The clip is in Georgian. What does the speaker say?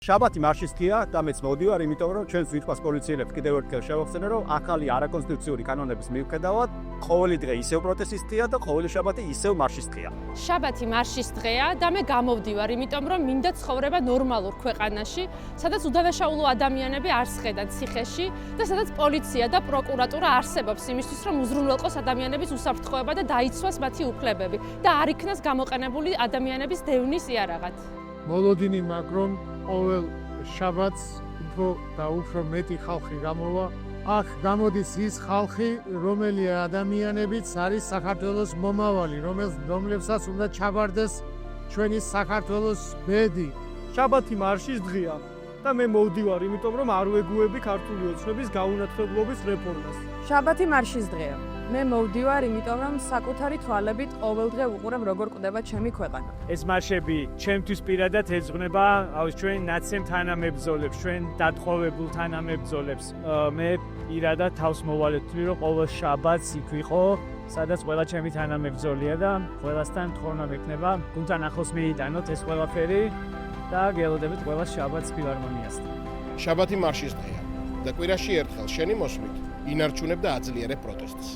შაბათი მარშის დღეა და მეც მოდივარ, იმიტომ რომ ჩვენს ვიტყვას პოლიციელებს კიდევ ერთხელ შევახსენე, რომ ახალი არაკონსტიტუციური კანონების მიუხედავად, ყოველი დღე ისევ პროტესტის დღეა და ყოველი შაბათი ისევ მარშის დღეა. შაბათი მარშის დღეა და მე გამოვდივარ, იმიტომ რომ მინდა ცხოვრება ნორმალურ ქვეყანაში, სადაც უდავეშაულო ადამიანები არ სხედან ციხეში და სადაც პოლიცია და პროკურატურა არსებობს იმისთვის, რომ უზრუნველყოს ადამიანების უსაფრთხოება და დაიცვას მათი უფლებები და არ იქნას გამოყენებული ადამიანების დევნის იარაღად. მოლოდინი მაქვს რომ ყოველ შაბათს უფრო და უფრო მეტი ხალხი გამოვა. აქ გამოდის ის ხალხი, რომელი ადამიანებიც არის საქართველოს მომავალი, რომლებსაც უნდა ჩაბარდეს ჩვენი საქართველოს ბედი. შაბათი მარშის დღეა და მე მოვდივარ, იმიტომ რომ არ ვეგუები ქართული ოცნების გაუნათლებლობის რეფორმას. შაბათი მარშის დღეა. მე მოვდივარ, იმიტომ რომ საკუთარი თვალებით ყოველდღე ვუყურებ, როგორ კვდება ჩემი ქვეყანა. ეს მარშები ჩემთვის პირადად ეძღვნება ჩვენ ნაცემ თანამებრძოლებს, ჩვენ დათხოვებულ თანამებრძოლებს. მე პირადად თავს მოვალեցვი, რომ ყოველ შაბათს იქ ვიყო, სადაც ყველა ჩემი თანამებრძოლია და ყველასთან თხოვნა მექნება. გუნდთან ახლოს მიიტანოთ ეს ყველაფერი და გელოდებით ყველა შაბათს ფილარმონიასთან. შაბათი მარშის დღეა და კვირაში ერთხელ შენი მოსვლით ინარჩუნებ და აძლიერებ პროტესტს.